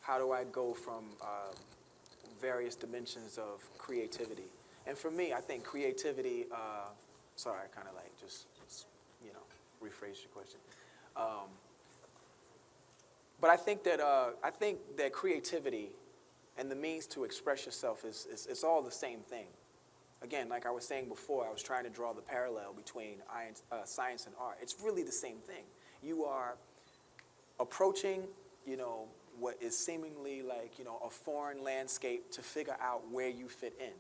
how do I go from various dimensions of creativity? And for me, I think creativity, sorry, I kind of like just, you know, rephrased your question. But I think that creativity and the means to express yourself it's all the same thing. Again, like I was saying before, I was trying to draw the parallel between science and art. It's really the same thing. You are approaching, you know, what is seemingly like, you know, a foreign landscape to figure out where you fit in.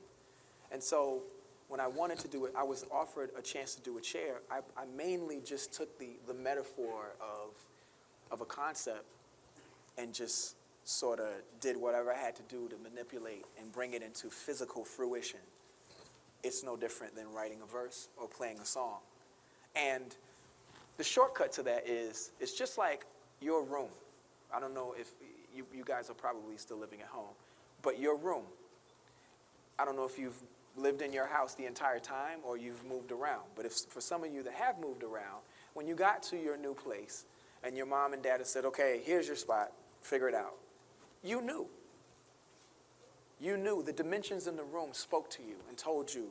And so when I wanted to do it, I was offered a chance to do a chair. I mainly just took the metaphor of a concept and just sort of did whatever I had to do to manipulate and bring it into physical fruition. It's no different than writing a verse or playing a song. And the shortcut to that is, it's just like your room. I don't know if you guys are probably still living at home, but your room. I don't know if you've lived in your house the entire time or you've moved around, but if for some of you that have moved around, when you got to your new place and your mom and dad had said, okay, here's your spot, figure it out. You knew. You knew. The dimensions in the room spoke to you and told you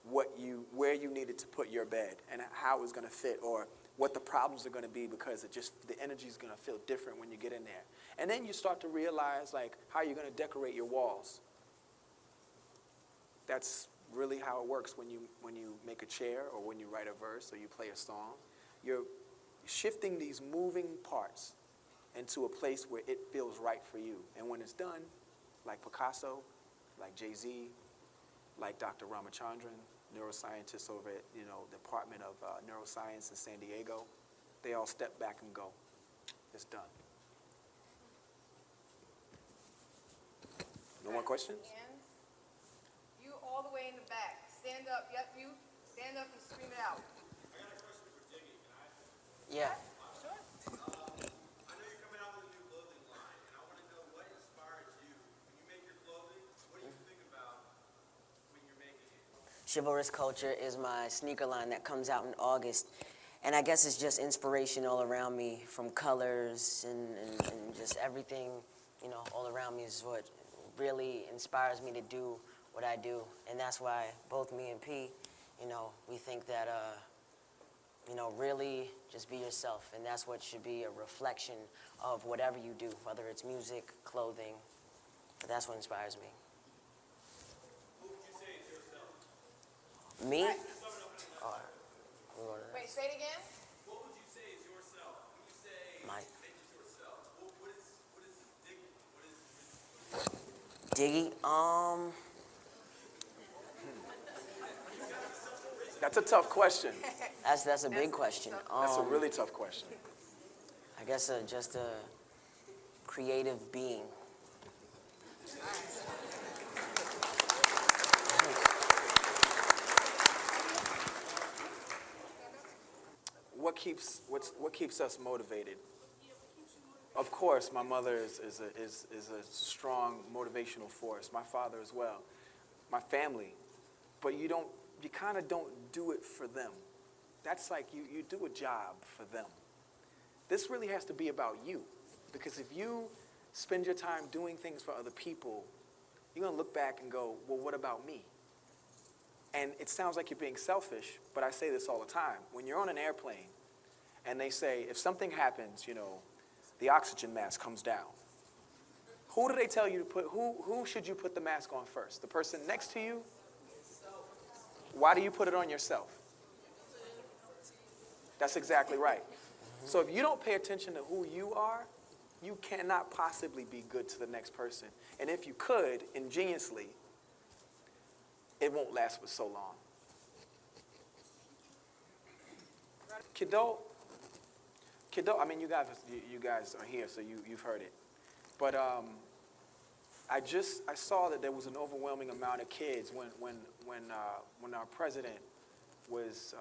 where you needed to put your bed and how it was going to fit, or what the problems are going to be, because the energy is going to feel different when you get in there. And then you start to realize like how you're going to decorate your walls. That's really how it works when you make a chair or when you write a verse or you play a song. You're shifting these moving parts into a place where it feels right for you. And when it's done, like Picasso, like Jay-Z, like Dr. Ramachandran, neuroscientists over at, you know, Department of Neuroscience in San Diego, they all step back and go, it's done. No more questions? And you all the way in the back. Stand up. Yep, you stand up and scream it out. I got a question for Diggy. Can I ask it? Yeah. Sure. I know you're coming out with a new clothing line, and I want to know what inspires you. When you make your clothing, what do you think about when you're making it? Chivalrous Culture is my sneaker line that comes out in August. And I guess it's just inspiration all around me, from colors and just everything, you know, all around me is what really inspires me to do what I do. And that's why both me and P, you know, we think that, you know, really just be yourself. And that's what should be a reflection of whatever you do, whether it's music, clothing. But that's what inspires me. What would you say is yourself? Me? Right. All right. Wait, say it again. What would you say is yourself? When you say My make it yourself, what is Diggy? What is Diggy? That's a tough question. That's a big question. That's a really tough question. I guess just a creative being. What keeps us motivated? Of course, my mother is a strong motivational force. My father as well. My family. But you kind of don't do it for them. That's like you do a job for them. This really has to be about you. Because if you spend your time doing things for other people, you're going to look back and go, well, what about me? And it sounds like you're being selfish, but I say this all the time. When you're on an airplane and they say, if something happens, you know, the oxygen mask comes down. Who do they tell you to put, who should you put the mask on first? The person next to you? Why do you put it on yourself? That's exactly right. So if you don't pay attention to who you are, you cannot possibly be good to the next person. And if you could, ingeniously, it won't last for so long. Kidult, I mean, you guys are here, so you've heard it. But I saw that there was an overwhelming amount of kids when our president was,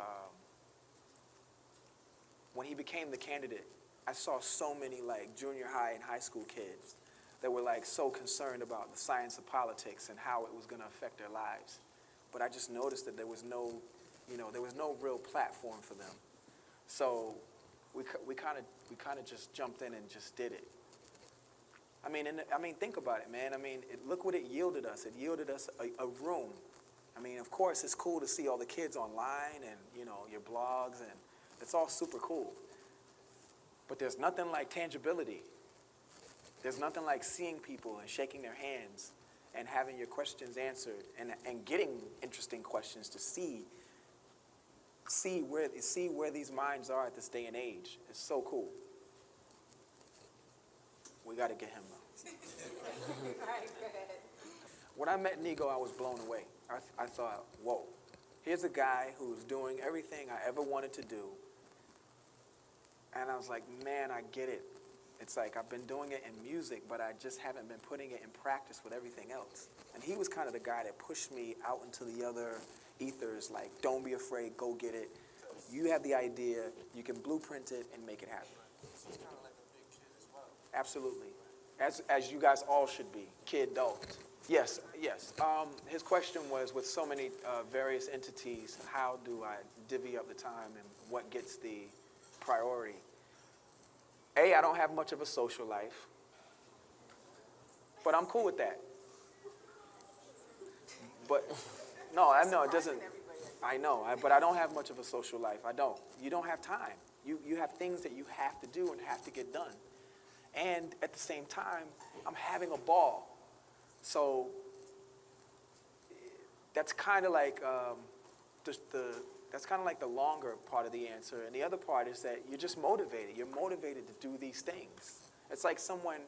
when he became the candidate. I saw so many like junior high and high school kids that were like so concerned about the science of politics and how it was going to affect their lives. But I just noticed that there was no real platform for them. So we kind of just jumped in and just did it. I think about it, man. I mean, look what it yielded us. It yielded us a room. I mean, of course, it's cool to see all the kids online and, you know, your blogs, and it's all super cool. But there's nothing like tangibility. There's nothing like seeing people and shaking their hands and having your questions answered and getting interesting questions to see where these minds are at this day and age. It's so cool. We got to get him though. All right, go ahead. When I met Nigo, I was blown away. I thought, whoa, here's a guy who's doing everything I ever wanted to do. And I was like, man, I get it. It's like I've been doing it in music, but I just haven't been putting it in practice with everything else. And he was kind of the guy that pushed me out into the other ethers, like, don't be afraid, go get it. You have the idea, you can blueprint it and make it happen. He's kind of like a big kid as well. Absolutely. As you guys all should be, kidult. Yes, yes. His question was, with so many various entities, how do I divvy up the time and what gets the priority? I don't have much of a social life, but I'm cool with that. But, no, I know it doesn't, I know, but I don't have much of a social life. I don't. You don't have time. You have things that you have to do and have to get done. And at the same time, I'm having a ball. So that's kind of like that's kind of like the longer part of the answer. And the other part is that you're just motivated. You're motivated to do these things. It's like someone,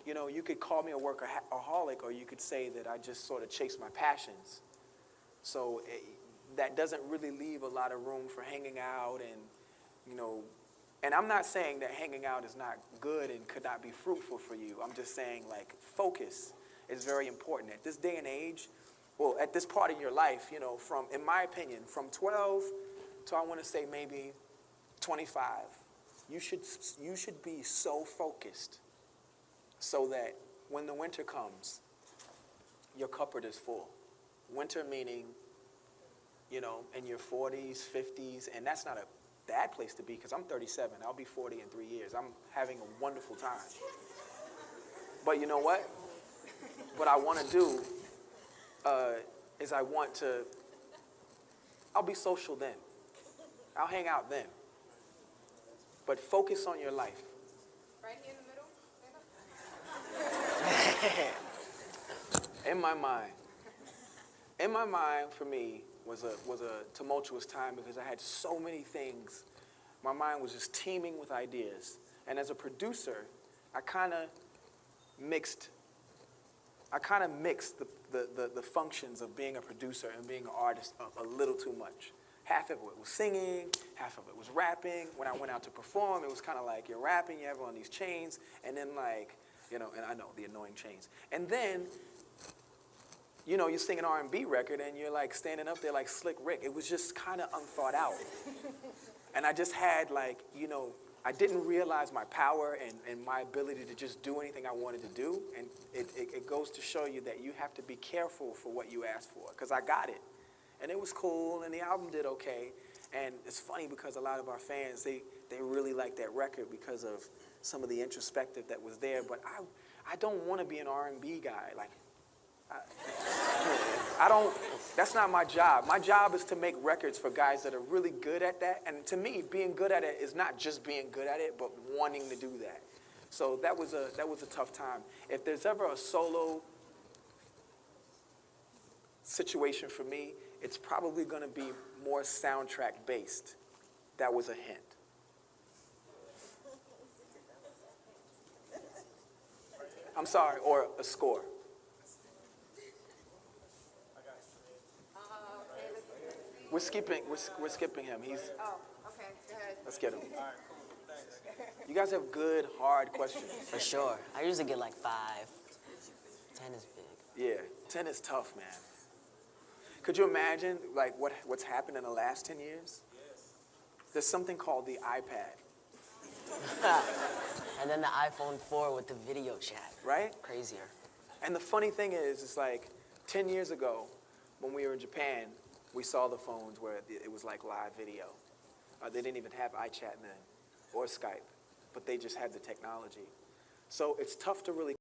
you know, you could call me a workaholic, or you could say that I just sort of chase my passions. So that doesn't really leave a lot of room for hanging out and, you know, and I'm not saying that hanging out is not good and could not be fruitful for you. I'm just saying, like, focus is very important. At this day and age, well, at this part in your life, you know, from, in my opinion, from 12 to, I want to say, maybe 25, you should be so focused so that when the winter comes, your cupboard is full. Winter meaning, you know, in your 40s, 50s, and that's not a bad place to be, because I'm 37. I'll be 40 in 3 years. I'm having a wonderful time. But you know what? What I want to do is I'll be social then. I'll hang out then. But focus on your life. Right here in the middle. In my mind, for me, was a tumultuous time because I had so many things. My mind was just teeming with ideas. And as a producer, I kind of mixed the functions of being a producer and being an artist a little too much. Half of it was singing, half of it was rapping. When I went out to perform, it was kind of like you're rapping, you have on these chains, and then like, you know, and I know, the annoying chains. And then, you know, you sing an R&B record and you're like standing up there like Slick Rick. It was just kind of unthought out. And I just had like, you know, I didn't realize my power and my ability to just do anything I wanted to do. And it goes to show you that you have to be careful for what you ask for, because I got it. And it was cool, and the album did okay. And it's funny because a lot of our fans, they really like that record because of some of the introspective that was there. But I don't want to be an R&B guy. Like, I don't, that's not my job. My job is to make records for guys that are really good at that. And to me, being good at it is not just being good at it, but wanting to do that. So that was a tough time. If there's ever a solo situation for me, it's probably going to be more soundtrack based. That was a hint. I'm sorry, or a score. Okay, let's see. We're skipping him. He's. Oh, okay, go ahead. Let's get him. You guys have good, hard questions. For sure. I usually get like 5. 10 is big. Yeah, 10 is tough, man. Could you imagine like what's happened in the last 10 years? Yes. There's something called the iPad. And then the iPhone 4 with the video chat. Right? Crazier. And the funny thing is, it's like 10 years ago, when we were in Japan, we saw the phones where it was like live video. They didn't even have iChat then, or Skype, but they just had the technology. So it's tough to really